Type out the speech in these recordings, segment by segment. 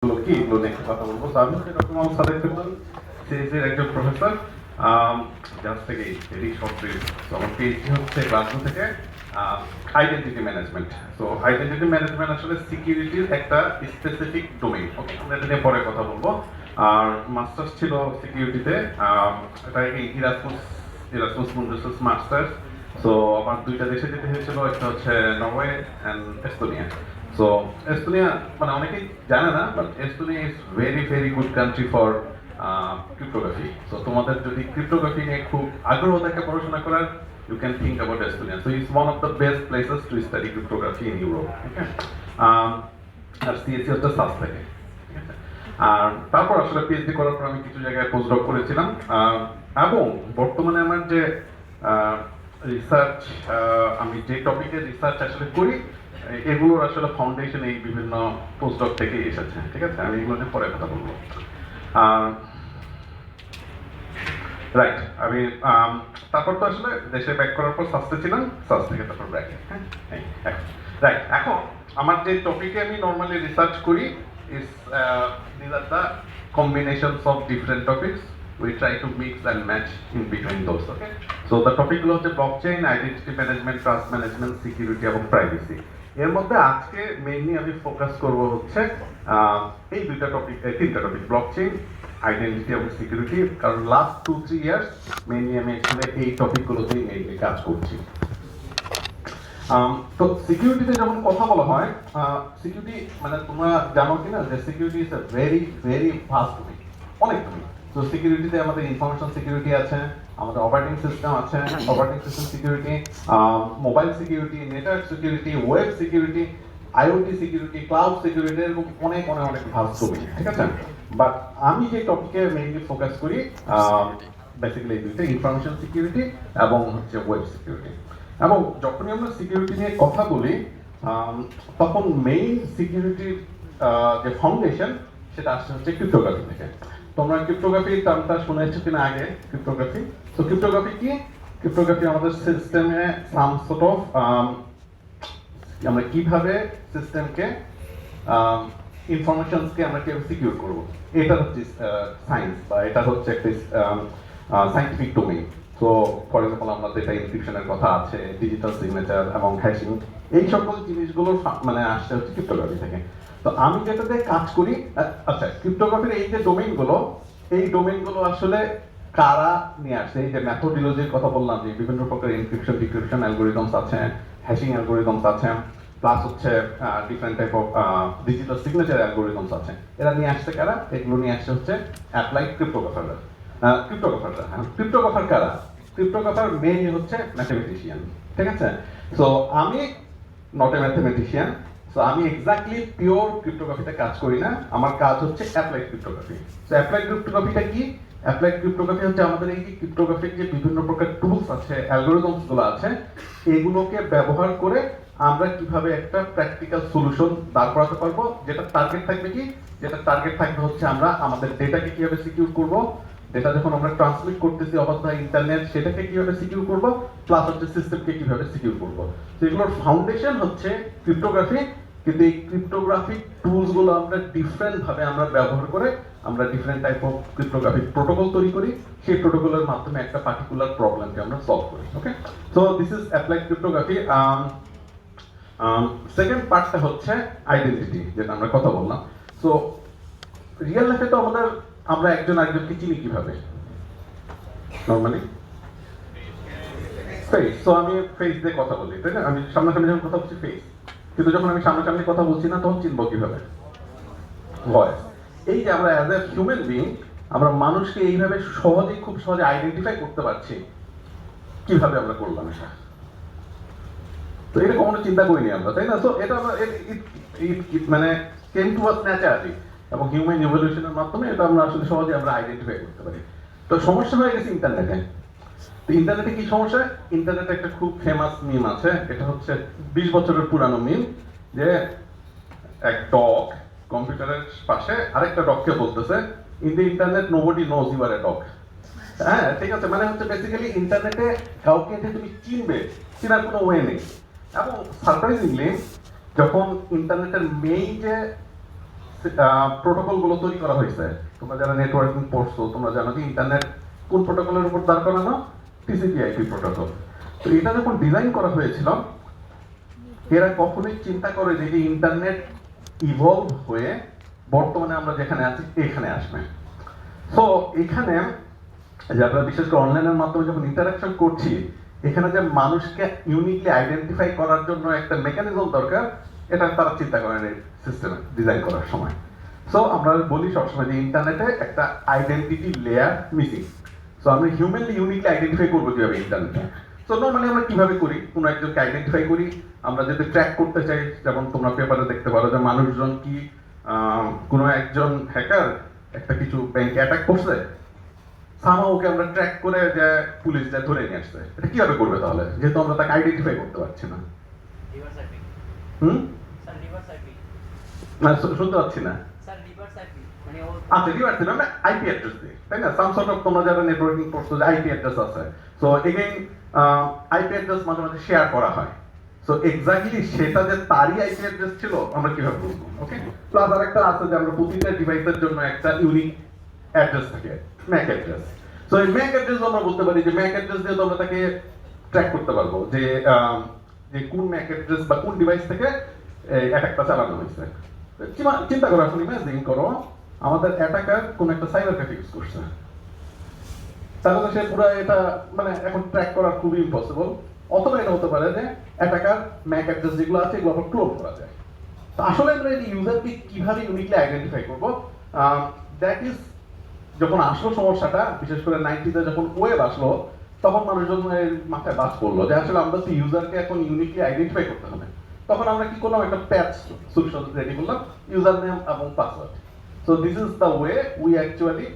কি এগুলো নিয়ে কথা বলবো। তো আমি হচ্ছে ডক্টর মোহাম্মদ সাদেক ফেরদৌস, সিএসির একজন প্রফেসর। জাস্ট থেকে ভেরি শর্ট পিরিয়ড। তো আমার পিএইচডি হচ্ছে গ্লাসগো থেকে আইডেন্টিটি ম্যানেজমেন্ট। তো আইডেন্টিটি ম্যানেজমেন্ট আসলে সিকিউরিটির একটা স্পেসিফিক ডোমেইন। ওকে, আমরা এটা নিয়ে পরে কথা বলবো। আর মাস্টার্স ছিল সিকিউরিটিতে, এটা ইরাসমাস মুন্ডাসের মাস্টার্স। সো আমার দুইটা দেশে যেতে হয়েছিল, একটা হচ্ছে Norway and Estonia. So Estonia মানে অনেকেই জানে না, but Estonia is very very good country for cryptography. So তোমাদের যদি ক্রিপ্টোগ্রাফি নিয়ে খুব আগ্রহ থাকে পড়াশোনা করার, you can think about Estonia. So it's one of the best places to study cryptography in Europe. Okay? আর সিএসসি হচ্ছে সাস থেকে। আর তারপর আসলে পিএইচডি করার পর আমি কিছু জায়গায় পোস্টডক করেছিলাম, এবং বর্তমানে আমার যে রিসার্চ, আমি যে টপিকে রিসার্চ আসলে করি, এগুলোর আসলে ফাউন্ডেশন এই বিভিন্ন পোস্টডক থেকে এসেছে। ঠিক আছে, আমি এগুলো নিয়ে পরে কথা বলবো। রাইট, আমি তারপর তো আসলে দেশে ব্যাক করার পর সাস্তে ছিলাম, সাস থেকে তারপর ব্যাকে। হ্যাঁ, রাইট। এখন আমার যে টপিকে আমি নর্মালি রিসার্চ করি is these are the combinations of different topics. We try to mix and match in between those. Okay, so the topic গুলো হচ্ছে blockchain, identity management, trust management, security এবং প্রাইভেসি। এর মধ্যে আজকে মেইনলি আমি focus করব হচ্ছে এই তিনটা টপিক, ব্লকচেইন, আইডেন্টিটি এবং সিকিউরিটি। কারণ লাস্ট 2-3 ইয়ার্স মেইনলি আমি আসলে এই টপিকগুলোতেই মেইনলি কাজ করছি। তো সিকিউরিটিতে যখন কথা বলা হয়, সিকিউরিটি মানে তোমরা জানো কিনা যে security is a very very vast topic, অনেক টপিক। তো সিকিউরিটিতে আমাদের ইনফরমেশন সিকিউরিটি আছে, আমাদের অপারেটিং সিস্টেম আছে, operating system security, mobile security, network security, web security, IoT security, cloud security, এরকম অনেক অনেক অনেক ভাস্ট টপিক। ঠিক আছে, বাট আমি যে টপিকে মেইনলি ফোকাস করি বেসিক্যালি এই দুইটা, ইনফরমেশন সিকিউরিটি এবং হচ্ছে ওয়েব সিকিউরিটি। এবং যখনই আমরা সিকিউরিটি নিয়ে কথা বলি, তখন মেইন সিকিউরিটির যে ফাউন্ডেশন সেটা আসছে হচ্ছে ক্রিপ্টোগ্রাফি থেকে। তোমরা ক্রিপ্টোগ্রাফি টার্মটা শুনেছো কিনা আগে? ক্রিপ্টোগ্রাফি, তো ক্রিপ্টোগ্রাফি কি? ক্রিপ্টোগ্রাফি আমাদের সিস্টেমে সাম সর্ট অফ আমরা কিভাবে সিস্টেমকে ইনফরমেশনসকে আমরা কিভাবে সিকিউর করব, এটা হচ্ছে সায়েন্স, বা এটা হচ্ছে একটা সায়েন্টিফিক ডোমেইন। তো ফর এক্সাম্পল আমরা যেটা এনক্রিপশনের কথা আছে, ডিজিটাল সিগনেচার এবং হ্যাশিং, এই সকল জিনিসগুলো মানে আসছে হচ্ছে ক্রিপ্টোগ্রাফি থেকে। তো আমি যেটাতে কাজ করি, আচ্ছা, ক্রিপ্টোগ্রাফির এই যে ডোমেইনগুলো, এই ডোমেইনগুলো আসলে কারা নিয়ে আসছে? এই যে মেথোডোলজির কথা বললাম, যে বিভিন্ন প্রকার এনক্রিপশন ডিক্রিপশন অ্যালগোরিদমস আছে, হ্যাশিং অ্যালগোরিদমস আছে, প্লাস হচ্ছে different type of digital signature algorithms আছে। এরা নিয়ে আসছে কারা? এগুলো নিয়ে আসছে হচ্ছে অ্যাপ্লাইড ক্রিপ্টোগ্রাফাররা। ক্রিপ্টোগ্রাফার কারা? ক্রিপ্টোগ্রাফার মেইনলি হচ্ছে ম্যাথমেটিশিয়ান। ঠিক আছে, সো আমি নট এ ম্যাথমেটিশিয়ান, সো আমি এক্স্যাক্টলি পিওর ক্রিপ্টোগ্রাফিতে কাজ করি না, আমার কাজ হচ্ছে অ্যাপ্লাইড ক্রিপ্টোগ্রাফি। সো অ্যাপ্লাইড ক্রিপ্টোগ্রাফিটা কি? অ্যাপ্লাইড ক্রিপ্টোগ্রাফি হচ্ছে আমাদের এই যে ক্রিপ্টোগ্রাফির যে বিভিন্ন প্রকার টুলস আছে, অ্যালগোরিদমস গুলো আছে, এগুলোকে ব্যবহার করে আমরা কিভাবে একটা প্র্যাকটিক্যাল সলিউশন দাঁড় করাতে পারবো, যেটা টার্গেট থাকবে কি? যেটা টার্গেট থাকবে হচ্ছে আমরা আমাদের ডেটাকে কিভাবে সিকিউর করব, ডেটা যখন আমরা ট্রান্সমিট করতেছি অথবা ইন্টারনেট, সেটাকে কিভাবে সিকিউর করব, প্লাস হচ্ছে সিস্টেমকে কিভাবে সিকিউর করব। তো এগুলোর ফাউন্ডেশন হচ্ছে ক্রিপ্টোগ্রাফি। কিন্তু এই ক্রিপ্টোগ্রাফিক টুলস গুলো আমরা ডিফারেন্ট ভাবে আমরা ব্যবহার করে আমরা different type of cryptographic protocol তৈরি করি, সেই প্রোটোকলের মাধ্যমে একটা পার্টিকুলার প্রবলেমকে আমরা সলভ করি। Okay, so this is applied cryptography. Second পার্টটা হচ্ছে আইডেন্টিটি, যেটা আমরা কথা বললাম। সো রিয়েল লাইফে তো আমরা একজন আরেকজনকে চিনি কিভাবে? Normally face. সো আমি ফেস দিয়ে কথা বলি, তাই না? আমি সামনাসামনি যখন কথা বলছি ফেস, কিন্তু যখন আমি সামনাসামনি কথা বলছি না, তখন চিনবো কিভাবে? ভয়েস। এই যে আমরা অ্যাজ এ হিউম্যান বিং, আমরা মানুষকে এইভাবে খুব সহজে আইডেন্টিফাই করতে পারছি, কিভাবে আমরা করলাম এটা? তো এটা কখনো চিন্তা করিনি আমরা, তাই না? সো এটা আমরা মানে কেম টু আস ন্যাচারালি, এবং হিউম্যান ইভলিউশনের মাধ্যমে এটা আমরা আসলে সহজে আমরা আইডেন্টিফাই করতে পারি। তো সমস্যা হয়ে গেছে ইন্টারনেটে। তো ইন্টারনেটে কি সমস্যা? ইন্টারনেটে একটা খুব ফেমাস মিম আছে, এটা হচ্ছে 20 বছরের পুরানো মিম, যে এক ডগ কম্পিউটারের পাশে আরেকটা ডগকে বলতেছে, in the internet nobody knows you are a dog. হ্যাঁ, ঠিক আছে, মানে হচ্ছে বেসিক্যালি ইন্টারনেটে কাউকে যে তুমি চিনবে, চিনার কোনো ওয়ে নেই। এবং সারপ্রাইজিংলি যখন ইন্টারনেটের মেইন যে প্রোটোকলগুলো তৈরি করা হয়েছে। তোমরা যারা নেটওয়ার্কিং পড়ছো তোমরা জানো যে ইন্টারনেট কোন প্রোটোকলের উপর দাঁড় করানো, টিসিপি/আইপি প্রোটোকল। তো এটা যখন ডিজাইন করা হয়েছিল এরা কখনোই চিন্তা করে যে ইন্টারনেট ইভলভ হয়ে বর্তমানে আমরা যেখানে আছি এখানে আসবে। সো এখানে যে আমরা বিশেষ করে অনলাইনের মাধ্যমে যখন ইন্টারাকশন করছি এখানে যে মানুষকে ইউনিকলি আইডেন্টিফাই করার জন্য একটা মেকানিজম দরকার, এটা তারা চিন্তা করেন এই সিস্টেমে ডিজাইন করার সময়। সো আমরা বলি সবসময় যে ইন্টারনেটে একটা আইডেন্টিটি লেয়ার মিসিং। সো আমরা হিউম্যানলি ইউনিকলি আইডেন্টিফাই করবো কিভাবে ইন্টারনেটে। সো নর্মালি আমরা কিভাবে করি, কোনো একজনকে আইডেন্টিফাই করি, আমরা যদি ট্র্যাক করতে চাই, যেমন তোমরা পেপারে দেখতে পারো যে মানুষজন কি কোনো একজন হ্যাকার একটা কিছু ব্যাংকে অ্যাটাক করছে, ওকে আমরা ট্র্যাক করে যে পুলিশ যা ধরে নিয়ে আসছে, এটা কিভাবে করবে তাহলে, যেহেতু আমরা তাকে আইডেন্টিফাই করতে পারছি না। না শুনতে পাচ্ছি না। আচ্ছা রিভার্স দিলাম না, আইপি অ্যাড্রেস দিয়ে, তাই না? সাম সর্ট অফ তোমরা যারা নেটওয়ার্কিং করছো যে আইপি অ্যাড্রেস আছে, সো এগেইন আইপি অ্যাড্রেস মাঝে মাঝে শেয়ার করা হয়। সো এক্স্যাক্টলি সেটা যে তারই আইপি অ্যাড্রেস ছিল আমরা কিভাবে বুঝবো? ওকে, প্লাস আরেকটা আছে যে আমরা প্রতিটা ডিভাইসের জন্য একটা ইউনিক অ্যাড্রেস থাকে, ম্যাক অ্যাড্রেস। সো এই ম্যাক অ্যাড্রেস আমরা বলতে পারি যে ম্যাক অ্যাড্রেস দিয়ে আমরা তাকে ট্র্যাক করতে পারবো যে কোন ম্যাক অ্যাড্রেস বা কোন ডিভাইস থেকে অ্যাটাকটা চালানো হয়েছে। চিন্তা করো, এখন ইমাজিন করো আমাদের অ্যাটাকার কোন একটা সাইবার ক্যাফে ইউজ করছে, তাহলে সে পুরো এটা মানে এখন ট্র্যাক করা খুবই ইম্পসিবল। অথবা এটা হতে পারে যে অ্যাটাকার ম্যাক অ্যাড্রেস যেগুলো আছে এগুলো আবার ক্লোন করা যায়। তো আসলে আমরা এই ইউজারকে কিভাবে ইউনিকলি আইডেন্টিফাই করবো, দ্যাট ইজ যখন আসলো সমস্যাটা, বিশেষ করে 90s যখন ওয়েব আসলো তখন মানুষজন মাথায় বাজ পড়লো যে আসলে আমরা তো ইউজারকে এখন ইউনিকলি আইডেন্টিফাই করতে হবে। তখন আমরা কি করলাম, একটা প্যাচ সলিউশন রেডি করলাম, ইউজার নেম এবং password. So this is the way we actually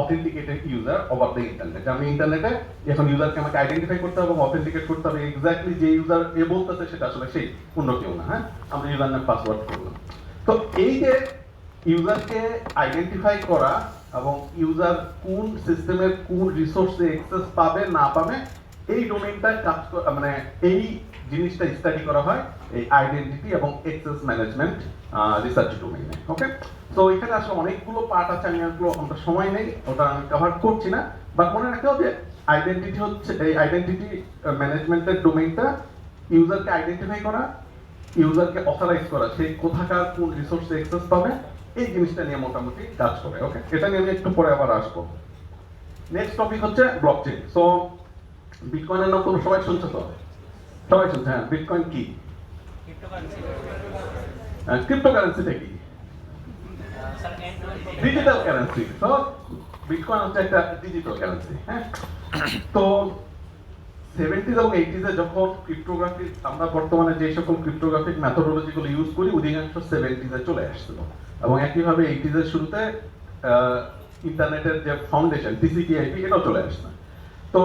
authenticated user over the internet. আমি ইন্টারনেটে এখন ইউজারকে আমাকে আইডেন্টিফাই করতে হবে এবং অথেন্টিকেট করতে হবে এক্স্যাক্টলি যে ইউজার বলতেছে সেটা আসলে সেই, অন্য কেউ না। হ্যাঁ, আমরা ইউজার নেম পাসওয়ার্ড করলাম। তো এই যে ইউজারকে আইডেন্টিফাই করা এবং ইউজার কোন সিস্টেমের কোন রিসোর্সে অ্যাক্সেস পাবে না পাবে এই ডোমেইনটা কাজ মানে এই জিনিসটা স্টাডি করা হয় এই আইডেন্টিটি এবং অ্যাক্সেস ম্যানেজমেন্ট রিসার্চ ডোমেইনে। ওকে, তো এখানে আসলে অনেকগুলো পার্ট আছে, আমি এগুলো আমরা সময় নেই, ওটা আমি কভার করছি না। বাট মনে রাখতে হবে আইডেন্টিটি হচ্ছে এই আইডেন্টিটি ম্যানেজমেন্টের ডোমেইনটা ইউজারকে আইডেন্টিফাই করা, ইউজারকে অথরাইজ করা, সে কোথাকার কোন রিসোর্সে অ্যাক্সেস পাবে এই জিনিসটা নিয়ে মোটামুটি কাজ করে। ওকে, এটা নিয়ে আমি একটু পরে আবার আসবো। নেক্সট টপিক হচ্ছে ব্লকচেইন। সো বিটকয়েনের নাম তোমরা সবাই শুনছো তো? সবাই শুনছে? হ্যাঁ, বিটকয়েন কি? ক্রিপ্টোকারেন্সিটা কি? Digital currency. তো বিটকয়েন হচ্ছে একটা ডিজিটাল কারেন্সি। হ্যাঁ, তো 70s এবং 80s যখন ক্রিপ্টোগ্রাফি আমরা বর্তমানে যে সকল ক্রিপ্টোগ্রাফিক মেথোডোলজিগুলো ইউজ করি অধিকাংশ 70s চলে আসছিল এবং একইভাবে 80s শুরুতে ইন্টারনেটের যে ফাউন্ডেশন টিসিপি/আইপি এটাও চলে আসছে। তো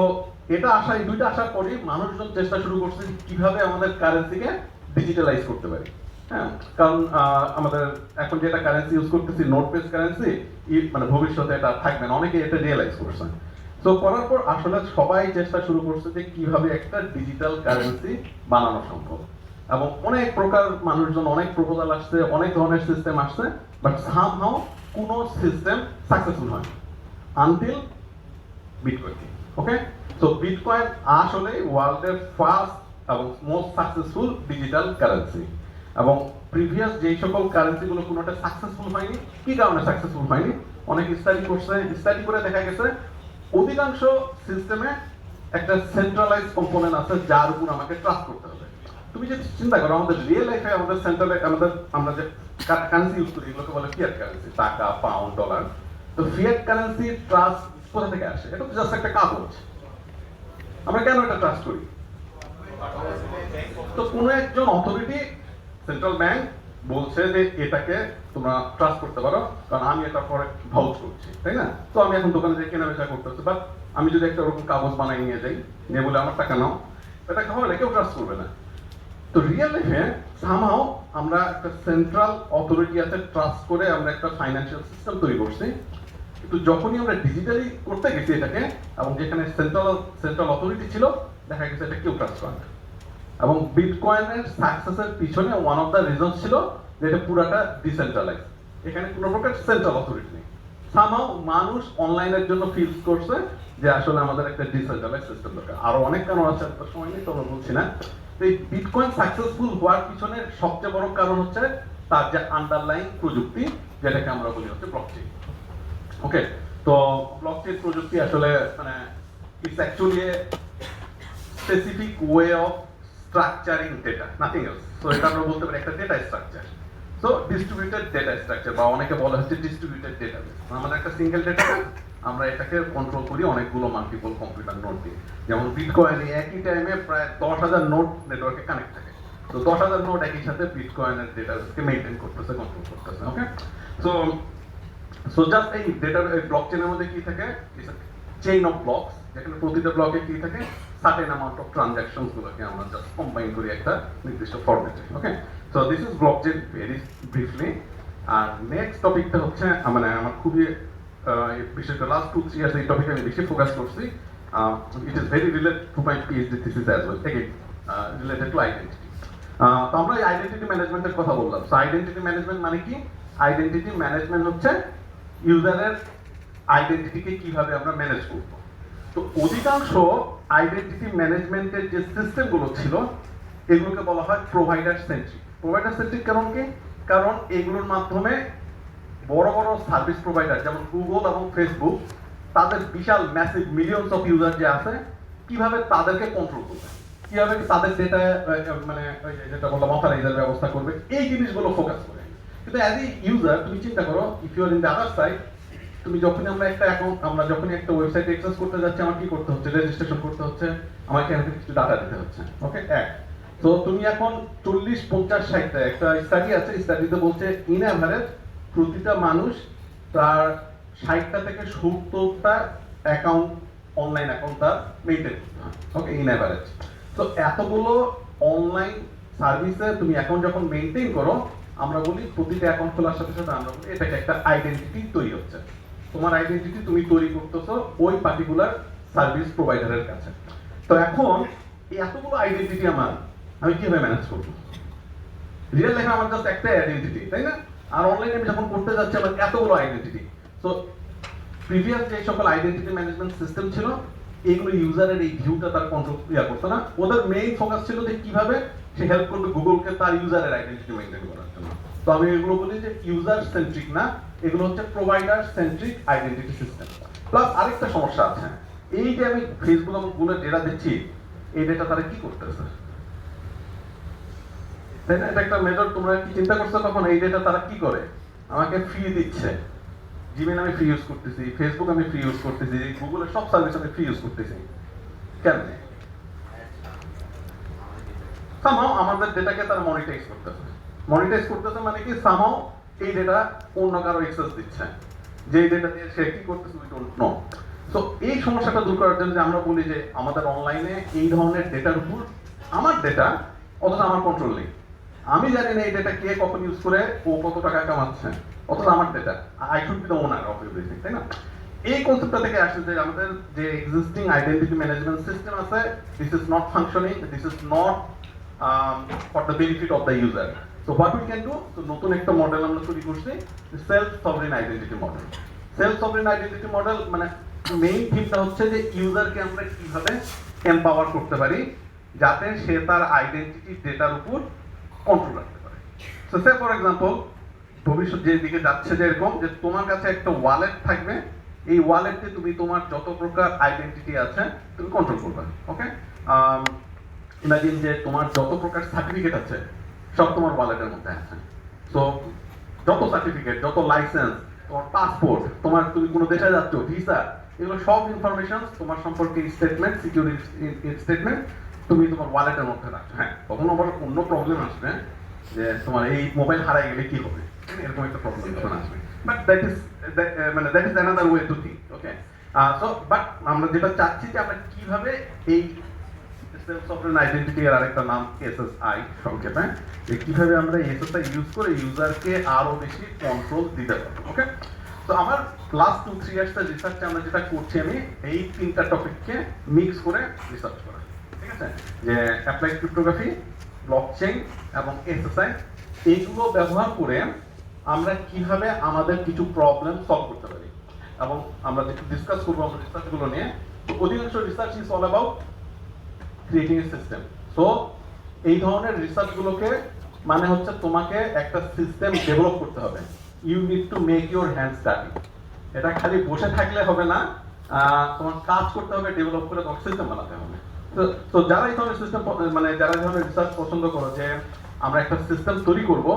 এটা আসা, এই দুইটা আসার পরে মানুষজন চেষ্টা শুরু করছে কিভাবে আমাদের কারেন্সিকে ডিজিটালাইজ করতে পারি। হ্যাঁ, কারণ আমাদের এখন যেটা কারেন্সি ইউজ করতেছি নোট বেস কারেন্সি, মানে ভবিষ্যতে এটা থাকবে না, অনেকে এটা রিয়েলাইজ করছে। তো করার পর আসলে সবাই চেষ্টা শুরু করছে যে কিভাবে একটা ডিজিটাল কারেন্সি বানানো সম্ভব এবং অনেক প্রকার মানুষজন অনেক প্রপোজাল আসছে, অনেক ধরনের সিস্টেম আসছে, বাট সামহাউ কোনো সিস্টেম সাকসেসফুল হয় আনটিল বিটকয়েন। ওকে, সো বিটকয়েন আসলে ওয়ার্ল্ডের ফার্স্ট এবং মোস্ট সাকসেসফুল ডিজিটাল কারেন্সি এবং প্রিভিয়াস যেই সকল কারেন্সিগুলো কোনোটা সাকসেসফুল হয়নি। কি কারণে সাকসেসফুল হয়নি? অনেক স্টাডি করছে, স্টাডি করে দেখা গেছে অধিকাংশ সিস্টেমে একটা সেন্ট্রালাইজ কম্পোনেন্ট আছে যার উপর আমাকে ট্রাস্ট করতে হবে। তুমি যদি চিন্তা করো আমাদের রিয়েল লাইফে আমাদের সেন্ট্রাল আমরা যে কারেন্সি ইউজ করি এগুলোকে বলে ফিয়াট কারেন্সি, টাকা, পাউন্ড, ডলার। তো ফিয়াট কারেন্সি ট্রাস্ট কোথা থেকে আসে? এটা তো জাস্ট একটা কাগজ। আমরা কেন এটা ট্রাস্ট করি? তো কোনো একজন অথরিটি, সেন্ট্রাল ব্যাংক বলছে যে এটাকে তোমরা ট্রাস্ট করতে পারো কারণ আমি এটা পরে ভাউচ করছি, তাই না? তো আমি এখন দোকানে যে কেনা বেচা করতেছি, বাট আমি যদি একটা ওরকম কাগজ বানাই নিয়ে যাই, নিয়ে বলে আমার টাকা নাও, এটা হবে কেউ ট্রাস্ট করবে না। তো রিয়েল লাইফে সামহাউ আমরা একটা সেন্ট্রাল অথরিটি আছে ট্রাস্ট করে আমরা একটা ফাইন্যান্সিয়াল সিস্টেম তৈরি করছি। কিন্তু যখনই আমরা ডিজিটালি করতে গেছি এটাকে এবং যেখানে সেন্ট্রাল অথরিটি ছিল, দেখা গেছে এটা কেউ ট্রাস্ট করে না। এবং বিটকয়েনের সাকসেসের পিছনে ওয়ান অফ দ্য রিজন ছিল যে এটা পুরাটা ডিসেন্ট্রালাইজ। এখানে কোনো প্রকার সেন্ট্রাল অথরিটি নেই। সামহাও মানুষ অনলাইনের জন্য ফিল করছে যে আসলে আমাদের একটা ডিসেন্ট্রালাইজ সিস্টেম দরকার। আরো অনেক কারণ আছে, তো সময় নেই, তোমরা বলছি না। তো এই বিটকয়েন সাকসেসফুল হওয়ার পিছনে সবচেয়ে বড় কারণ হচ্ছে তার যে আন্ডারলাইন প্রযুক্তি, যেটাকে আমরা বলি হচ্ছে ব্লকচেইন। ওকে, তো ব্লকচেইন প্রযুক্তি আসলে মানে it's actually a specific way of structuring data, nothing else. So এটা আমরা বলতে পারি একটা data structure. So distributed data structure বা অনেকে বলা হচ্ছে ডিস্ট্রিবিউটেড ডেটাবেস। আমাদের একটা সিঙ্গেল ডেটাবেস, আমরা এটাকে কন্ট্রোল করি অনেকগুলো মাল্টিপল কম্পিউটার নোড দিয়ে। যেমন বিটকয়েনে একই টাইমে প্রায় 10,000 নোড নেটওয়ার্কে কানেক্ট থাকে। তো 10,000 নোড একই সাথে বিটকয়েনের ডেটাবেসকে মেইনটেইন করতেছে, কন্ট্রোল করতেছে। ওকে, সো জাস্ট এই ডেটা ব্লকচেইনের মধ্যে কি থাকে, চেইন অফ ব্লকস, যেখানে প্রতিটা ব্লকে কি থাকে, সার্টেন অ্যামাউন্ট অফ ট্রানজাকশনস গুলোকে আমরা জাস্ট কম্বাইন করি একটা নির্দিষ্ট ফরম্যাটে। Okay, so this is blockchain very briefly. আর নেক্সট টপিকটা হচ্ছে মানে আমার খুবই বিশেষ করে লাস্ট 2-3 ইয়ার্স এই টপিকে আমি বেশি ফোকাস করছি। It is very related to my PhD thesis as well, again related to identity. তো আমরা এই আইডেন্টিটি ম্যানেজমেন্টের কথা বললাম। সো আইডেন্টিটি ম্যানেজমেন্ট মানে কি? আইডেন্টিটি ম্যানেজমেন্ট হচ্ছে ইউজারের আইডেন্টিটিকে কিভাবে আমরা ম্যানেজ করব। তো অধিকাংশ আইডেন্টিটি ম্যানেজমেন্টের যে সিস্টেমগুলো ছিল এগুলোকে বলা হয় প্রোভাইডার সেন্ট্রিক। প্রোভাইডার সেন্ট্রিক কারণ কি? কারণ এগুলোর মাধ্যমে বড় বড় সার্ভিস প্রোভাইডার যেমন গুগল এবং ফেসবুক, তাদের বিশাল ম্যাসিভ মিলিয়নস অফ ইউজার যে আছে, কিভাবে তাদেরকে কন্ট্রোল করবে, কিভাবে তাদের ডেটা মানে যেটা বললাম অথরাইজার ব্যবস্থা করবে, এই জিনিসগুলো ফোকাস করে। কিন্তু অ্যাজ এ ইউজার তুমি চিন্তা করো, if you are in the other side, তুমি যখনই আমরা একটা অ্যাকাউন্ট, আমরা যখনই একটা ওয়েবসাইটে অ্যাক্সেস করতে যাচ্ছি, আমার কি করতে হচ্ছে? রেজিস্ট্রেশন করতে হচ্ছে, আমাকে এখানে কিছু ডাটা দিতে হচ্ছে। ওকে, এক। তো তুমি এখন 40-50-60টা একটা স্টাডি আছে, স্টাডিতে বলছে ইন অ্যাভারেজ প্রতিটা মানুষ তার 60টা থেকে 70টা অ্যাকাউন্ট, অনলাইন অ্যাকাউন্ট তার মেইনটেইন করতে হয়। ওকে, ইন অ্যাভারেজ। তো এতগুলো অনলাইন সার্ভিসে তুমি অ্যাকাউন্ট যখন মেইনটেইন করো, আমরা বলি প্রতিটা অ্যাকাউন্ট খোলার সাথে সাথে আমরা বলি এটাকে একটা আইডেন্টিটি তৈরি হচ্ছে। তোমার আইডেন্টিটি তুমি তৈরি করতেছো ওই পার্টিকুলার সার্ভিস প্রোভাইডারের কাছে। তো এখন এই এতগুলো আইডেন্টিটি আমি কিভাবে ম্যানেজ করবো? রিয়েল লাইফে আমার জাস্ট একটা আইডেন্টিটি, তাই না? আর অনলাইনে আমি যখন করতে যাচ্ছি আমার এতগুলো আইডেন্টিটি। সো প্রিভিয়াস যে সকল আইডেন্টিটি ম্যানেজমেন্ট সিস্টেম ছিল, এগুলো ইউজারের এই ভিউটা তার কন্ট্রোল করতো না। ওদের মেইন ফোকাস ছিল যে কিভাবে সে হেল্প করবে গুগলকে তার ইউজারের আইডেন্টিটি মেইনটেইন করার জন্য। তো আমি এগুলো বলি যে ইউজার সেন্ট্রিক না, এগুলো হচ্ছে provider centric identity system. Plus আরেকটা সমস্যা আছে, এই যে আমি ফেসবুক এবং গুগলের ডেটা দিচ্ছি, এই ডেটা তারা কি করতেছে, তাই না? এটা একটা মেজর। তোমরা কি চিন্তা করছো তখন এই ডেটা তারা কি করে? আমাকে ফ্রি দিচ্ছে, জিমেইল আমি ফ্রি ইউজ করতেছি, ফেসবুক আমি ফ্রি ইউজ করতেছি, গুগলের সব সার্ভিস আমি ফ্রি ইউজ করতেছি। কেমনে? সামহাও আমাদের ডেটাকে তারা মনিটাইজ করতেছে। মনিটাইজ করতেছে মানে কি? সামহাও এই ডেটা অন্য কারো অ্যাক্সেস দিচ্ছে, যে ডেটা দিয়ে সে কি করতেছে উই ডোন্ট নো। সো এই সমস্যাটা দূর করার জন্য যে আমরা বলি যে আমাদের অনলাইনে এই ধরনের ডেটার উপর আমার ডেটা, অথচ আমার কন্ট্রোল নেই। আমি জানি না এই ডেটা কে কখন ইউজ করে ও কত টাকা কামাচ্ছে, অথচ আমার data, I should be the owner of everything, তাই না? এই কনসেপ্টটা থেকে আসে যে আমাদের যে এক্সিস্টিং আইডেন্টিটি ম্যানেজমেন্ট সিস্টেম আছে, this is not functioning, this is not for the benefit of the user. So what we can do, তো নতুন একটা মডেল আমরা তৈরি করছি, self sovereign identity model. Self sovereign identity model মানে main থিমটা হচ্ছে যে ইউজারকে আমরা কিভাবে এম্পাওয়ার করতে পারি যাতে সে তার আইডেন্টিটি ডেটার উপর কন্ট্রোল রাখতে পারে। সো সে ফর এক্সাম্পল, ভবিষ্যৎ যে দিকে যাচ্ছে যে এরকম যে তোমার কাছে একটা ওয়ালেট থাকবে, এই ওয়ালেটে তুমি তোমার যত প্রকার আইডেন্টিটি আছে তুমি কন্ট্রোল করবে। ওকে, ইমাজিন যে তোমার যত প্রকার সার্টিফিকেট আছে সব তোমার ওয়ালেটের মধ্যে আছে। সো যত সার্টিফিকেট, যত লাইসেন্স, তোমার পাসপোর্ট, তোমার তুমি কোনো দেশে যাচ্ছ, ভিসা, এগুলো সব ইনফরমেশন তোমার সম্পর্কে স্টেটমেন্ট, সিকিউরিটি স্টেটমেন্ট তুমি তোমার ওয়ালেটের মধ্যে রাখছো। হ্যাঁ, তখন আবার অন্য প্রবলেম আসবে যে তোমার এই মোবাইল হারাই গেলে কি হবে, এরকম একটা প্রবলেম তখন আসবে। বাট দ্যাট ইজ মানে that is another way to think. Okay, so but আমরা যেটা চাচ্ছি যে আমরা কিভাবে এই সেলফ সভরেন আইডেন্টিটি এর আরেকটা নাম এসএসআই সংক্ষেপে, যে কিভাবে আমরা এসএসআই ইউজ করে ইউজারকে আরো বেশি কন্ট্রোল দিতে পারবো। ওকে, তো আমার লাস্ট 2-3 ইয়ার্সের রিসার্চে আমরা যেটা করছি, আমি এই তিনটা টপিককে মিক্স করে রিসার্চ করা, ঠিক আছে? যে অ্যাপ্লাইড ক্রিপ্টোগ্রাফি, ব্লকচেইন এবং এসএসআই, এইগুলো ব্যবহার করে আমরা কিভাবে আমাদের কিছু প্রবলেম সলভ করতে পারি, এবং আমরা যেটা ডিসকাস করবো আমরা রিসার্চগুলো নিয়ে। তো অধিকাংশ research is all about creating a system. So এই ধরনের রিসার্চগুলোকে মানে হচ্ছে তোমাকে একটা সিস্টেম ডেভেলপ করতে হবে। You need to make your hands dirty. এটা খালি বসে থাকলে হবে না, তোমার কাজ করতে হবে, ডেভেলপ করে তোমার সিস্টেম বানাতে হবে। তো যারা এই ধরনের সিস্টেম মানে যারা এই ধরনের রিসার্চ পছন্দ করো যে আমরা একটা সিস্টেম তৈরি করব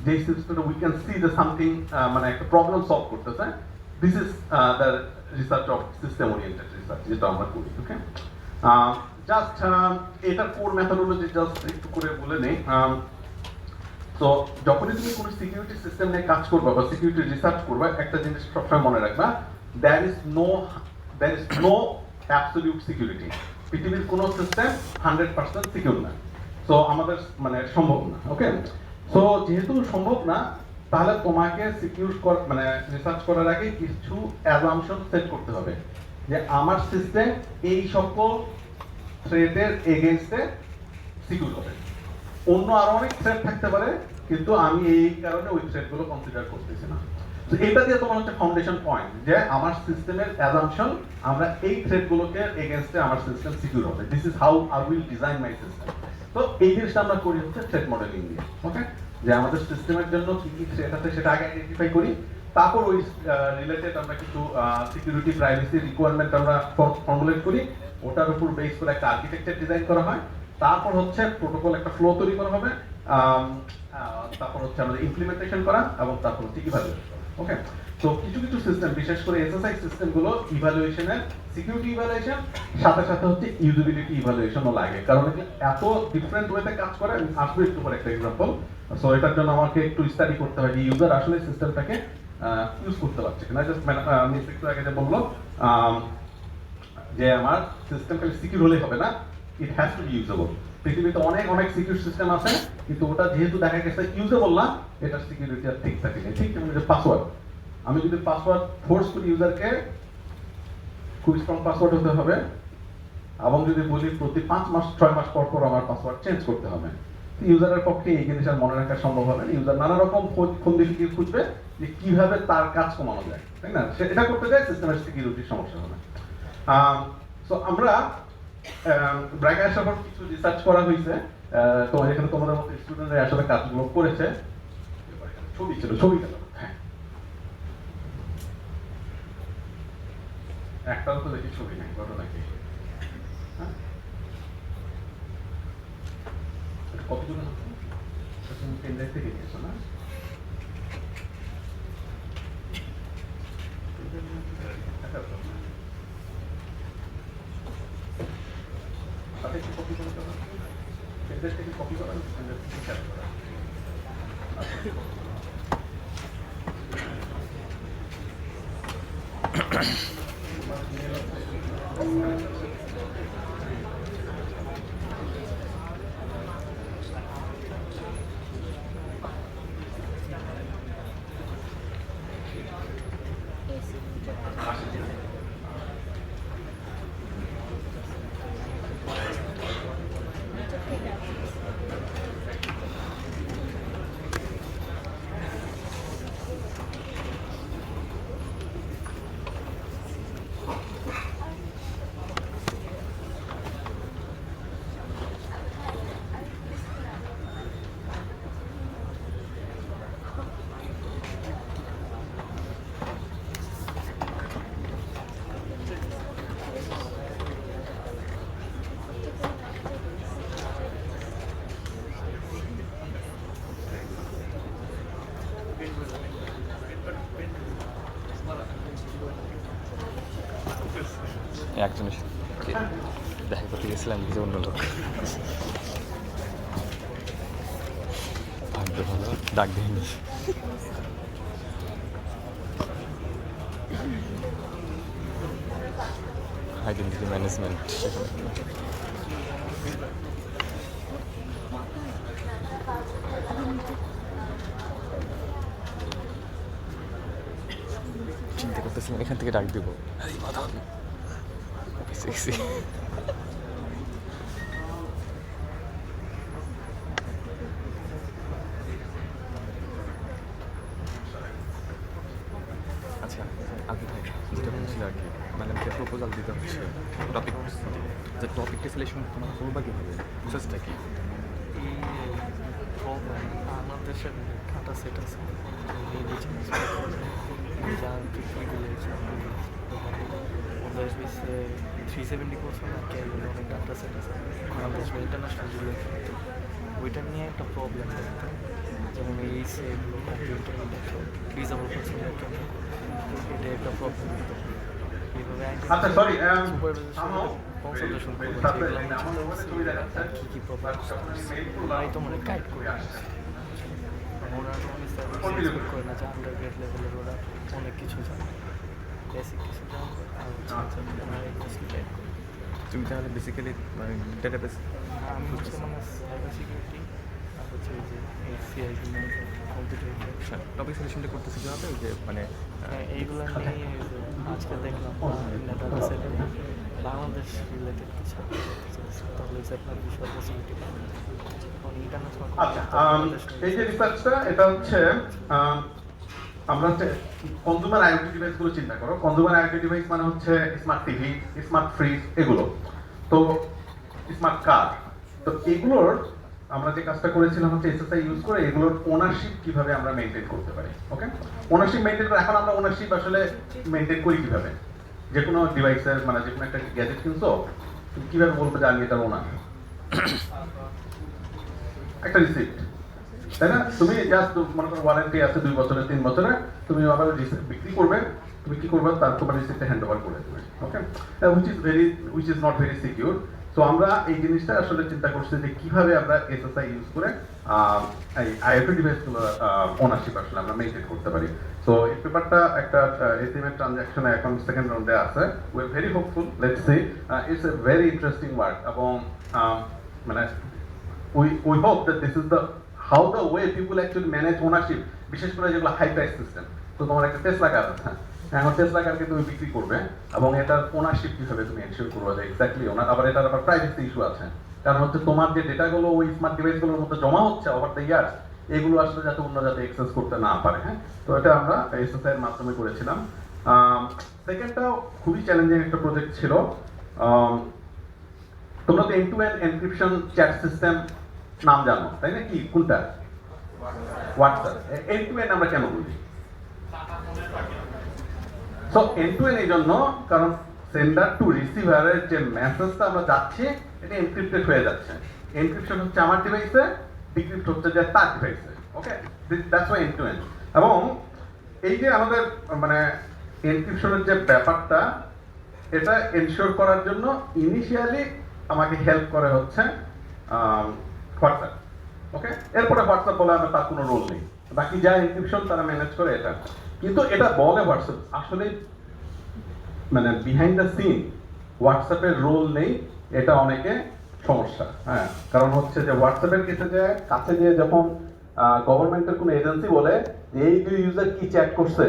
যেই সিস্টেমটা we can see the something মানে একটা প্রবলেম সলভ করতেছে, this is the research of system oriented research, যেটা আমরা করি। ওকে, জাস্ট এটার কোর মেথডোলজি জাস্ট একটু করে বলে নেই। তো যখনই তুমি কোনো সিকিউরিটি সিস্টেম নিয়ে কাজ করবে বা সিকিউরিটি রিসার্চ করবে, একটা জিনিস সবসময় মনে রাখবা, there is no absolute security. পৃথিবীর কোনো সিস্টেম 100% সিকিউর না। সো আমাদের মানে সম্ভব না। ওকে, সো যেহেতু সম্ভব না, তাহলে তোমাকে সিকিউর মানে রিসার্চ করার আগে কিছু অ্যাজাম্পশন সেট করতে হবে যে আমার সিস্টেম এই সকল থ্রেটের এগেইনস্টে সিকিউর হবে। অন্য আরো অনেক থ্রেট থাকতে পারে, কিন্তু আমি এই কারণে ওই থ্রেটগুলো কনসিডার করতেছি না। তো এটা দিয়ে তোমার হচ্ছে ফাউন্ডেশন পয়েন্ট যে আমার সিস্টেমের অ্যাজাম্পশন আমরা এই থ্রেটগুলোকে এগেইনস্টে আমার সিস্টেম সিকিউর হবে। This is how I will design my system. তো এই জিনিসটা আমরা করি হচ্ছে থ্রেট মডেলিং দিয়ে। ওকে, যে আমাদের সিস্টেমের জন্য কি কি থ্রেট আছে সেটা আগে আইডেন্টিফাই করি, তারপর ওই রিলেটেড আমরা কিছু সিকিউরিটি প্রাইভেসি রিকোয়ারমেন্ট আমরা ফর্মুলেট করি, ওটার উপর বেস করে একটা আর্কিটেকচার ডিজাইন করা হয়, তারপর হচ্ছে প্রোটোকল একটা ফ্লো তৈরি করা হবে, তারপর হচ্ছে আমাদের ইমপ্লিমেন্টেশন করা, এবং তারপর হচ্ছে ইভালুয়েশন। ওকে, তো কিছু কিছু সিস্টেম, বিশেষ করে এসএসআই সিস্টেমগুলো ইভালুয়েশনের সিকিউরিটি ইভালুয়েশন সাথে সাথে হচ্ছে ইউজিবিলিটি ইভালুয়েশনও লাগে, কারণ এত ডিফারেন্ট ওয়েতে কাজ করে। আমি আসবো একটু পরে একটা এক্সাম্পল। সো এটার জন্য আমাকে একটু স্টাডি করতে হয় যে ইউজার আসলে সিস্টেমটাকে ইউজ করতে পারছে কিনা। জাস্ট আমি একটু আগে যে বললো যে আমার সিস্টেম খালি সিকিউর হলেই হবে না, it has to be usable. পৃথিবীতে অনেক অনেক সিকিউর সিস্টেম আছে, কিন্তু ওটা যেহেতু দেখা গেছে ইউজেবল না, এটার সিকিউরিটি আর ঠিক থাকে না। ঠিক যেমন যে পাসওয়ার্ড, আমি যদি পাসওয়ার্ড ফোর্স করি ইউজারকে, খুব স্ট্রং পাসওয়ার্ড হতে হবে, এবং যদি বলি প্রতি 5 মাস 6 মাস পর পর আমার পাসওয়ার্ড চেঞ্জ করতে হবে, ইউজারের পক্ষে এই জিনিস আর মনে রাখা সম্ভব হবে না। ইউজার নানা রকম ফন্দি ফিকির খুঁজবে যে কিভাবে তার কাজ কমানো যায়, তাই না? এটা করতে যায় সিস্টেমের সিকিউরিটির সমস্যা হবে। সো আমরা ব্র্যাকে আসার পর কিছু রিসার্চ করা হয়েছে, তোমার এখানে তোমাদের মতো স্টুডেন্টরা আসলে কাজগুলো করেছে। ছবি ছিল, ছবি গেল, হ্যাঁ একটাও তো দেখি ছবি নাই, ঘটনা কি? কতগুলো তুমি পেনড্রাইভ থেকে নিয়েছো না? তাতে একটু কপি করতে হবে, পেনড্রাইভ থেকে কপি করা, পেনড্রাইভ থেকে শেয়ার করা। একজনের দেখা করতে গেছিলাম, কিছু অন্য লোক ভাগ্য ভালো ডাক দেয়নি। আইডেন্টিটি ম্যানেজমেন্ট চিন্তা করতেছিলাম এখান থেকে ডাক দেবো। আগে ভাই যেটা বলছিল আর কি মানে আমাকে প্রপোজাল দিতে হচ্ছে টপিক যে টপিকটা সিলেকশন তোমার করবা কীভাবে প্রসেসটা কি প্রবলেম আমাদের সাথে খাতা সেট আছে এই বিজনেস জানতে কি দিয়েছে ওদের বিষয়ে 370 কোর্স না কে অনেক ডাটা সেট আছে আমাদের ইন্টারন্যাশনাল রিলেশন ওইটা নিয়ে একটা প্রবলেম দেখতে যেমন এই সে ডিজেবল পার্সন এটা একটা প্রবলেম এইভাবে আচ্ছা সরি কনসালটেশন করবো কী কী প্রবলেম ওরাই তো মানে গাইড করে ওরা অনেক সার্ভিস করে না যে আন্ডার গ্রেড লেভেলের ওরা অনেক কিছু জানে বেসিক কিছু জানবে আর হচ্ছে ওনারা মোস্টলি গাইড করে তুমি তাহলে বেসিক্যালি ডেটাবেস আমি হচ্ছে মানে সাইবার সিকিউরিটি আর হচ্ছে এই যে এই সিআইডি কম্পিউটার টপিক সিলেকশনটা করতেছি কীভাবে যে মানে এইগুলো নিয়ে আজকে দেখলাম ডাটা সেটে বাংলাদেশ রিলেটেড কিছু তাহলে আপনার বিষয় পসিবিলিটি ইন্টারন্যাশনাল আচ্ছা এই যে রিসার্চটা এটা হচ্ছে আমরা হচ্ছে কনজিউমার আইওটি ডিভাইসগুলো চিন্তা করো কনজিউমার আইওটি ডিভাইস মানে হচ্ছে স্মার্ট টিভি স্মার্ট ফ্রিজ এগুলো তো স্মার্ট কার তো এগুলোর আমরা যে কাজটা করেছিলাম হচ্ছে এসএসআই ইউজ করে এগুলোর ওনারশিপ কিভাবে আমরা মেনটেন করতে পারি ওকে ওনারশিপ মেনটেন করে এখন আমরা ওনারশিপ আসলে মেনটেন করি কিভাবে যে কোনো ডিভাইসের মানে যে কোনো একটা গ্যাজেট কিনছো তুমি কিভাবে বলবো যে আমি এটার ওনার একটা রিসিপ্ট তাই না তুমি জাস্ট মনে করো ওয়ারেন্টি আছে 2 বছরের 3 বছরের তুমি আবার রিসিপ্ট বিক্রি করবে তুমি কি করবে তার তোমার রিসিপ্টে হ্যান্ড ওভার করে দেবে okay which is not very secure so আমরা এই জিনিসটা আসলে চিন্তা করছি যে কিভাবে আমরা এসএসআই ইউজ করে এই আইওটি ডিভাইসগুলো ওনারশিপ আসলে আমরা মেইনটেইন করতে পারি সো এই পেপারটা একটা এসএমএ ট্রানজাকশনে এখন সেকেন্ড রাউন্ডে আছে we are very hopeful let's see it's a very interesting work এবং মানে we hope that this is the how the way people actually manage ownership বিশেষ করে যেগুলো হাই প্রাইস সিস্টেম তো তোমার একটা টেসলা কার আছে এখন টেসলা কারকে তুমি বিক্রি করবে এবং এটার ওনারশিপ কিভাবে তুমি এনশিওর করবে যে এক্স্যাক্টলি ওনার আবার এটার আবার প্রাইভেসি ইস্যু আছে কারণ হচ্ছে তোমার যে ডেটাগুলো ওই স্মার্ট ডিভাইসগুলোর মধ্যে জমা হচ্ছে ওভার দ্য ইয়ার্স এগুলো আসলে যাতে অন্য যাতে অ্যাক্সেস করতে না পারে হ্যাঁ তো এটা আমরা এসএসআই এর মাধ্যমে করেছিলাম সেকেন্ডটা খুবই চ্যালেঞ্জিং একটা প্রজেক্ট ছিল তোমরা তো end to end encryption chat system নাম জানো তাই না কি কোনটা হোয়াটসঅ্যাপ এন্ড টু এন্ড আমরা কেন বলি সো এন্ড টু এন্ড এই জন্য কারণ সেন্ডার টু রিসিভারের যে মেসেজটা আমরা যাচ্ছি এটা এনক্রিপ্টেড হয়ে যাচ্ছে এনক্রিপশন হচ্ছে আমার ডিভাইসে ডিক্রিপ্ট হচ্ছে যে তার ডিভাইসে okay that's why end to end এবং এই যে আমাদের মানে এনক্রিপশনের যে ব্যাপারটা এটা এনশিওর করার জন্য ইনিশিয়ালি আমাকে হেল্প করে হচ্ছে হোয়াটসঅ্যাপ ওকে এরপরে হোয়াটসঅ্যাপ বলে আমার তার কোনো রোল নেই বাকি যা এনক্রিপশন তারা ম্যানেজ করে এটা কিন্তু এটা বলে হোয়াটসঅ্যাপ আসলে মানে বিহাইন্ড দ্য সিন হোয়াটসঅ্যাপের রোল নেই এটা অনেকে সমস্যা হ্যাঁ কারণ হচ্ছে যে হোয়াটসঅ্যাপের কাছে যে যখন গভর্নমেন্টের কোনো এজেন্সি বলে এই দুই ইউজার কি চ্যাট করছে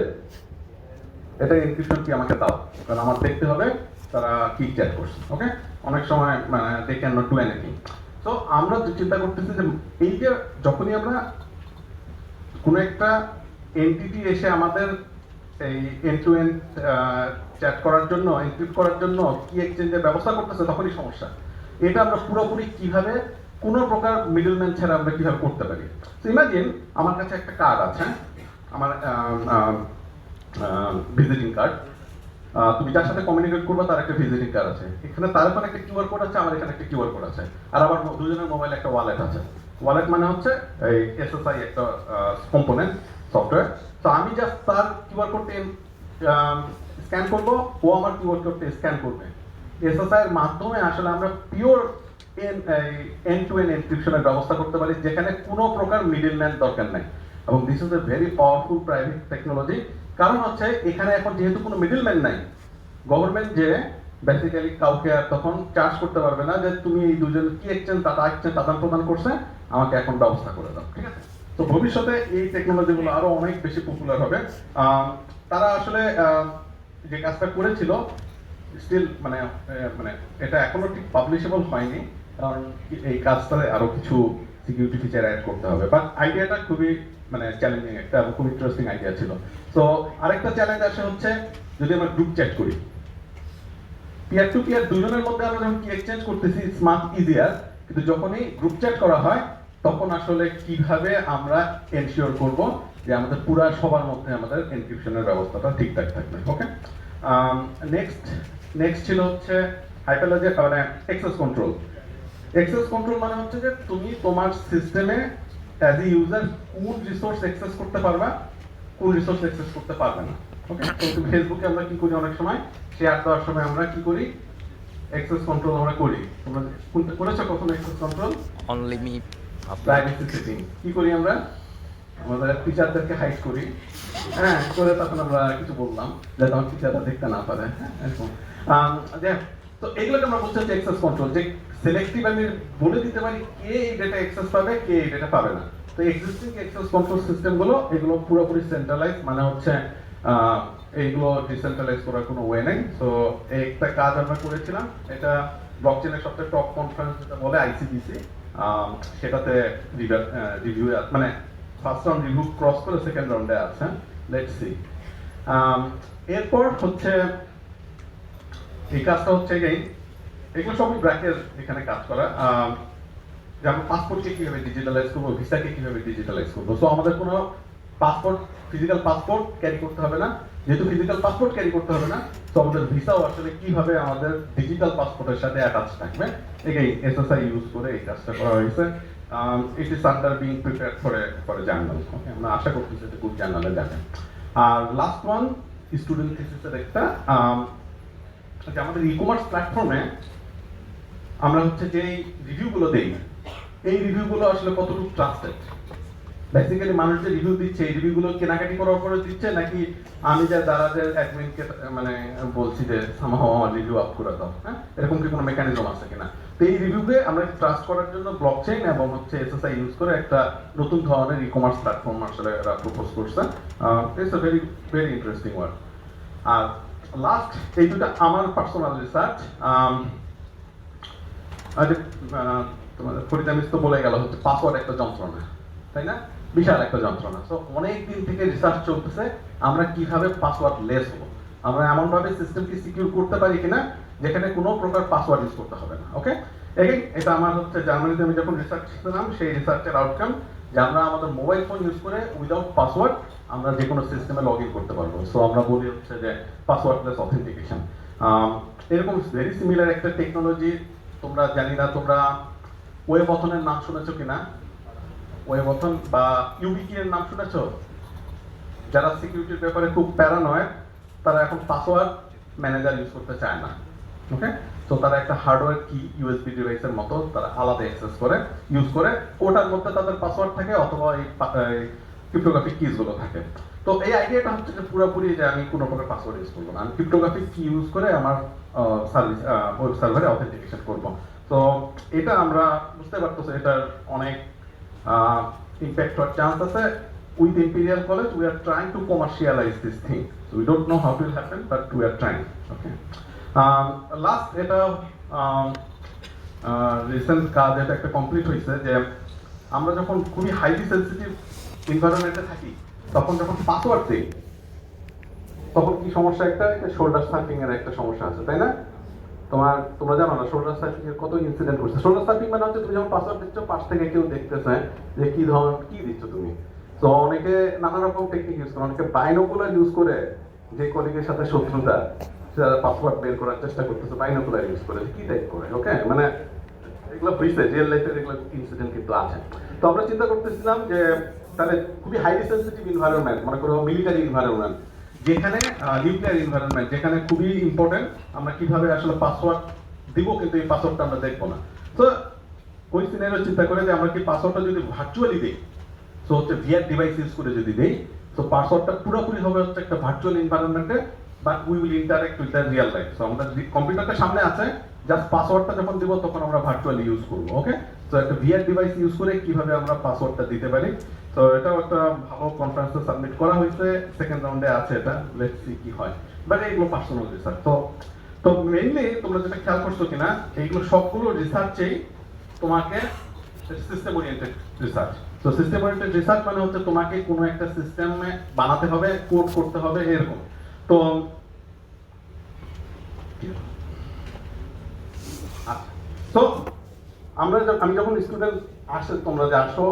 এটা এনক্রিপশন কি আমাকে দাও কারণ আমার দেখতে হবে তারা কি চ্যাট করছে ওকে অনেক সময় মানে they can not do anything তো আমরা চিন্তা করতেছি যে এই যে যখনই আমরা কোনো একটা এনটিটি এসে আমাদের এই এন্ড টু এন্ড চ্যাট করার জন্য এনক্রিপ্ট করার জন্য কি এক্সচেঞ্জের ব্যবস্থা করতেছে তখনই সমস্যা এটা আমরা পুরোপুরি কিভাবে কোনো প্রকার মিডলম্যান ছাড়া আমরা কিভাবে করতে পারি তো ইমাজিন আমার কাছে একটা কার্ড আছে আমার ভিজিটিং কার্ড তুমি যার সাথে কমিউনিকেট করবে তার একটা ভিজিটিং কার্ড আছে এখানে তার উপর একটা কিউআর কোড আছে আমার এখানে একটা কিউআর কোড আছে আর আমার দুজনের মোবাইলে একটা ওয়ালেট আছে ওয়ালেট মানে হচ্ছে এই এসএসআই একটা কম্পোনেন্ট সফটওয়্যার তো আমি জাস্ট তার কিউআর কোডটা স্ক্যান করব ও আমার কিউআর কোডটা স্ক্যান করবে এসএসআই এর মাধ্যমে আসলে আমরা পিওর এন্ড টু এন্ড এনক্রিপশনের ব্যবস্থা করতে পারি যেখানে কোনো প্রকার মিডলম্যান দরকার নাই এবং this is a very powerful private technology কারণ হচ্ছে এখানে এখন যেহেতু কোনো মিডলম্যান নাই গভর্নমেন্ট যে বেসিক্যালি কাউকে আর তখন চার্জ করতে পারবে না যে তুমি এই দুজন কি এক্সচেঞ্জ আদান প্রদান করছে আমাকে এখন ব্যবস্থা করে দাও ঠিক আছে তো ভবিষ্যতে এই টেকনোলজিগুলো আরো অনেক বেশি পপুলার হবে তারা আসলে যে কাজটা করেছিল স্টিল মানে মানে এটা এখনো ঠিক পাবলিশেবল হয়নি কারণ এই কাজটায় আরো কিছু সিকিউরিটি ফিচার অ্যাড করতে হবে, বাট আইডিয়াটা খুবই মানে চ্যালেঞ্জিং একটা এবং খুব ইন্টারেস্টিং আইডিয়া ছিল। সো আরেকটা চ্যালেঞ্জ আসে হচ্ছে যদি আমরা গ্রুপ চ্যাট করি, পিয়ার টু পিয়ার দুজনের মধ্যে আমরা যখন কি এক্সচেঞ্জ করতেছি স্মার্ট ইজিয়ার, কিন্তু যখনই গ্রুপ চ্যাট করা হয় তখন আসলে কিভাবে আমরা এনশিওর করব যে আমাদের পুরা সবার মধ্যে আমাদের এনক্রিপশনের ব্যবস্থাটা ঠিকঠাক থাকবে। ওকে, নেক্সট ছিল হচ্ছে হাইপারলেজার মানে অ্যাক্সেস কন্ট্রোল। অ্যাক্সেস কন্ট্রোল মানে হচ্ছে যে তুমি তোমার সিস্টেমে অ্যাজ এ ইউজার কোন রিসোর্স অ্যাক্সেস করতে পারবা, কোন রিসোর্স অ্যাক্সেস করতে পারবে না। ওকে, তো ফেসবুকে আমরা কি করি, অনেক সময় শেয়ার দেওয়ার সময় আমরা কি করি, অ্যাক্সেস কন্ট্রোল আমরা করি। তোমরা করেছো কখনো access control? Only me privacy setting কি করি আমরা, আমাদের টিচারদেরকে হাইড করি, হ্যাঁ, করে তখন আমরা কিছু বললাম যাতে আমার টিচাররা দেখতে না পারে, হ্যাঁ, এরকম। তো এগুলোকে আমরা বলছি হচ্ছে অ্যাক্সেস কন্ট্রোল, যে সিলেক্টিভ আমি বলে দিতে পারি কে এই ডেটা অ্যাক্সেস পাবে, কে এই ডেটা পাবে না। তো এক্সিস্টিং অ্যাক্সেস কন্ট্রোল সিস্টেমগুলো এগুলো পুরোপুরি সেন্ট্রালাইজ, মানে হচ্ছে এইগুলো ডিসেন্ট্রালাইজ করার কোনো ওয়ে নেই। সো একটা কাজ আমরা করেছিলাম, এটা ব্লকচেনের সবচেয়ে টপ কনফারেন্স যেটা বলে আইসিডিসি, সেটাতে রিভিউ মানে ফার্স্ট রাউন্ড রিভিউ ক্রস করে সেকেন্ড রাউন্ডে আছে, লেটস সি। এরপর হচ্ছে এই কাজটা হচ্ছে এগুলো সবই ব্র্যাকের এখানে কাজ করা, যেমন পাসপোর্টকে কিভাবে ডিজিটালাইজ করবো, ভিসাকে কিভাবে ডিজিটালাইজ করবো। সো আমাদের কোনো পাসপোর্ট, ফিজিক্যাল পাসপোর্ট ক্যারি করতে হবে না, যেহেতু ফিজিক্যাল পাসপোর্ট ক্যারি করতে হবে না, তো আমাদের ভিসাও আসলে কিভাবে আমাদের ডিজিটাল পাসপোর্টের সাথে অ্যাটাচ থাকবে, এটাই এসএসআই ইউজ করে এই কাজটা করা হয়েছে। It is under being prepared for journal. Okay, আমরা আশা করতেছি যে গুড জার্নালে যাবে। আর লাস্ট ওয়ান স্টুডেন্ট থিসিসের একটা, যে আমাদের ই কমার্স প্ল্যাটফর্মে আমরা হচ্ছে যে রিভিউগুলো দেই, এই রিভিউগুলো আসলে কতটুকু ট্রাস্টেড। বেসিক্যালি মানুষ যে রিভিউ দিচ্ছে, এই রিভিউগুলো কেনাকাটি করার পরে দিচ্ছে, নাকি আমি যে দারাজের অ্যাডমিনকে মানে বলছি যে সামহাও আমার রিভিউ আপ করে দাও, হ্যাঁ, এরকম কি কোনো মেকানিজম আছে কিনা। তো এই রিভিউকে আমরা ট্রাস্ট করার জন্য ব্লকচেইন এবং হচ্ছে এসএসআই ইউজ করে একটা নতুন ধরনের ই কমার্স প্ল্যাটফর্ম আসলে এরা প্রপোজ করছে। It's a very very interesting word. আর লাস্ট এই দুটো আমার পার্সোনাল রিসার্চ, তোমাদের ফরিদামিস তো বলে গেল হচ্ছে পাসওয়ার্ড একটা যন্ত্রণা, তাই না, বিশাল একটা যন্ত্রণা। সো অনেক দিন থেকে রিসার্চ চলতেছে আমরা কিভাবে পাসওয়ার্ড লেস হবো, আমরা এমন ভাবে সিস্টেমকে সিকিউর করতে পারি কিনা যেখানে কোনো প্রকার পাসওয়ার্ড ইউজ করতে হবে না। ওকে, এগেইন এটা আমার হচ্ছে জার্মানিতে আমি যখন রিসার্চ করছিলাম সেই রিসার্চের আউটকাম যে আমরা আমাদের মোবাইল ফোন ইউজ করে উইদাউট পাসওয়ার্ড আমরা যে কোনো সিস্টেমে লগ ইন করতে পারবো। সো আমরা বলি হচ্ছে যে পাসওয়ার্ডলেস অথেন্টিকেশন। এরকম ভেরি সিমিলার একটা টেকনোলজি, তোমরা জানি না তোমরা ওয়েবথনের নাম শুনেছো কিনা, ওয়েবথন বা ইউবিকি এর নাম শুনেছো? যারা সিকিউরিটির ব্যাপারে খুব প্যারানয়েড তারা এখন পাসওয়ার্ড ম্যানেজার ইউজ করতে চায় না। ওকে, তো তারা একটা হার্ডওয়্যার কি ইউএসবি ডিভাইসের মতো তারা আলাদা অ্যাক্সেস করে ইউজ করে, ওটার মধ্যে তাদের পাসওয়ার্ড থাকে অথবা এই ক্রিপ্টোগ্রাফিক কিজ গুলো থাকে। তো এই আইডিয়াটা হচ্ছে যে পুরোপুরি যে আমি কোনো প্রকার পাসওয়ার্ড ইউজ করবো না, আমি ক্রিপ্টোগ্রাফিক কি ইউজ করে আমার সার্ভিস ওয়েব সার্ভারে অথেন্টিকেশন করবো। তো এটা আমরা বুঝতে পারতেছি এটার অনেক impact or chance আছে. With Imperial College, we are trying to commercialize this thing. So we don't know how it will happen, but we are trying. Okay. Last এটা রিসেন্ট কাজ এটা একটা কমপ্লিট হয়েছে যে আমরা যখন খুবই হাইলি সেন্সিটিভ এনভায়রনমেন্টে থাকি তখন যখন পাসওয়ার্ড দিই তখন কি সমস্যা, একটা শোল্ডার সার্ফিং এর একটা সমস্যা আছে, তাই না? তোমরা জানো না শোল্ডার সার্ফিং এর কত ইনসিডেন্ট করছে। শোল্ডার সার্ফিং মানে হচ্ছে তুমি যখন পাসওয়ার্ড দিচ্ছ পাশ থেকে কেউ দেখতেছে যে কি ধরনের কি দিচ্ছ তুমি। তো অনেকে নানা রকম টেকনিক ইউজ করে, অনেকে বাইনোকুলার ইউজ করে, যে কলিগের সাথে শত্রুতা সেটা পাসওয়ার্ড বের করার চেষ্টা করতেছে বাইনোকুলার ইউজ করে, কি টাইপ করে। ওকে, মানে এগুলো হয়েছে রিয়েল লাইফের, এগুলো ইনসিডেন্ট কিন্তু আছে। তো আমরা চিন্তা করতেছিলাম যে তাহলে খুবই হাইলি সেন্সিটিভ এনভায়রনমেন্ট, মনে করো মিলিটারি এনভায়রনমেন্ট, যেখানে নিউক্লিয়ার এনভায়রনমেন্ট যেখানে খুবই ইম্পর্টেন্ট, আমরা কিভাবে আসলে পাসওয়ার্ড দিব কিন্তু এই পাসওয়ার্ডটা আমরা দেখবো না। তো ওই সিনারিও চিন্তা করে যে আমরা কি পাসওয়ার্ডটা যদি ভার্চুয়ালি দিই, সো হচ্ছে ভিআর ডিভাইস ইউজ করে যদি দেই, তো পাসওয়ার্ডটা পুরোপুরি হবে হচ্ছে একটা ভার্চুয়াল এনভায়রনমেন্টে, but we will interact with the real life. So আমাদের কম্পিউটারটা সামনে আছে, জাস্ট পাসওয়ার্ডটা যখন দিব তখন আমরা ভার্চুয়ালি ইউজ করবো। ওকে, তো একটা ভিআর ডিভাইস ইউজ করে কিভাবে আমরা পাসওয়ার্ডটা দিতে পারি। তো এটাও একটা ভালো কনফারেন্সে সাবমিট করা হয়েছে, সেকেন্ড রাউন্ডে আছে এটা, লেটস সি কি হয়। বাট এইগুলো পার্সোনাল রিসার্চ। তো মেইনলি তোমরা যেটা খেয়াল করছো কিনা, এইগুলো সবগুলো রিসার্চেই তোমাকে সিস্টেম ওরিয়েন্টেড রিসার্চ। তো সিস্টেম ওরিয়েন্টেড রিসার্চ মানে হচ্ছে তোমাকে কোনো একটা সিস্টেমে বানাতে হবে, কোড করতে হবে, এরকম। তো তো আমি যখন স্টুডেন্ট আসে, তোমরা যে আসো,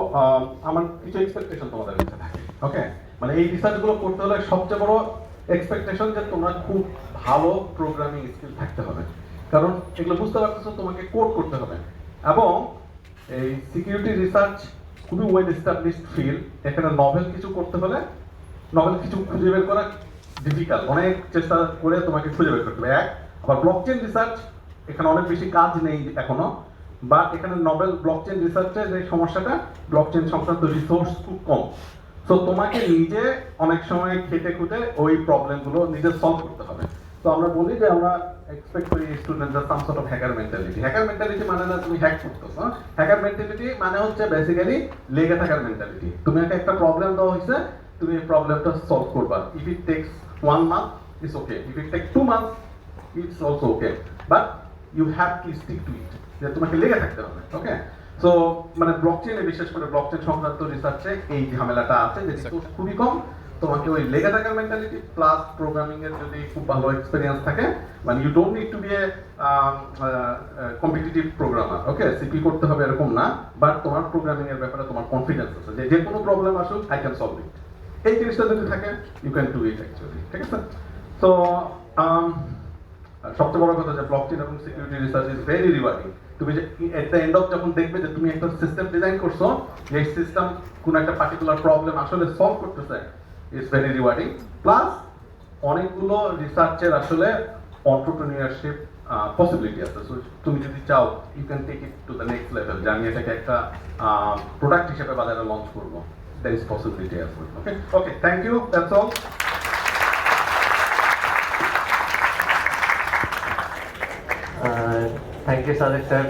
আমার কিছু এক্সপেকটেশন তোমাদের কাছে থাকে। ওকে, মানে এই রিসার্চগুলো করতে হলে সবচেয়ে বড় এক্সপেকটেশন যে তোমরা খুব ভালো প্রোগ্রামিং স্কিল থাকতে হবে, কারণ এগুলো বুঝতে পারতেছো তোমাকে কোড করতে হবে। এবং এই সিকিউরিটি রিসার্চ খুবই ওয়েল এস্টাবলিশড ফিল্ড। এখানে নভেল কিছু করতে হলে, নভেল কিছু খুঁজে বের করা ডিফিকাল্ট, অনেক চেষ্টা করে তোমাকে খুঁজে বের করতে হবে। আবার ব্লকচেন রিসার্চ এখানে অনেক বেশি কাজ নেই এখনো, বা এখানে নভেল ব্লকচেন রিসার্চের যে সমস্যাটা, ব্লকচেন সংক্রান্ত রিসোর্স খুব কম। সো তোমাকে নিজে অনেক সময় খেটে খুঁটে ওই প্রবলেমগুলো নিজে সলভ করতে হবে। তো আমরা বলি যে আমরা এক্সপেক্ট করি স্টুডেন্টরা some sort of hacker mentality. Hacker mentality মানে না তুমি হ্যাক করতেছো। হ্যাকার মেন্টালিটি মানে হচ্ছে বেসিক্যালি লেগে থাকার মেন্টালিটি। তুমি একটা প্রবলেম দেওয়া হয়েছে, তুমি এই প্রবলেমটা সলভ করবা। If it takes 1 month it's okay, if it take 2 months it's also okay, but you have to stick to it, যে তোমাকে লেগে থাকতে হবে। ওকে, সো মানে ব্লকচেনে, বিশেষ করে ব্লকচেন সংক্রান্ত রিসার্চে এই ঝামেলাটা আছে যে রিসোর্স খুবই কম। তোমাকে ওই লেগে থাকার মেন্টালিটি প্লাস প্রোগ্রামিং এর যদি খুব ভালো এক্সপেরিয়েন্স থাকে, মানে you don't need to be a competitive programmer. Okay, CP করতে হবে এরকম না, বাট তোমার প্রোগ্রামিং এর ব্যাপারে তোমার কনফিডেন্স আছে যে যে কোনো প্রবলেম আসুক আই ক্যান সলভ ইট। এই জিনিসটা যদি থাকে you can do it actually. ঠিক আছে, তো সবচেয়ে বড় কথা যে ব্লকচেন এবং security research is very rewarding. তুমি যে এট দ্য এন্ড অফ যখন দেখবে যে তুমি একটা সিস্টেম ডিজাইন করছো, যে সিস্টেম কোন একটা পার্টিকুলার প্রবলেম আসলে সলভ করতেছে, ইজ ভেরি রিওয়ার্ডিং। প্লাস অনেকগুলো রিসার্চের আসলে এন্টারপ্রেনিউরশিপ পসিবিলিটি আছে। সো তুমি যদি চাও you can take it to the next level, যে আমি এটাকে একটা প্রোডাক্ট হিসেবে বাজারে লঞ্চ করবো। That is possibility as well. Okay, okay, thank you, that's all. Thank you, Sadiq sir.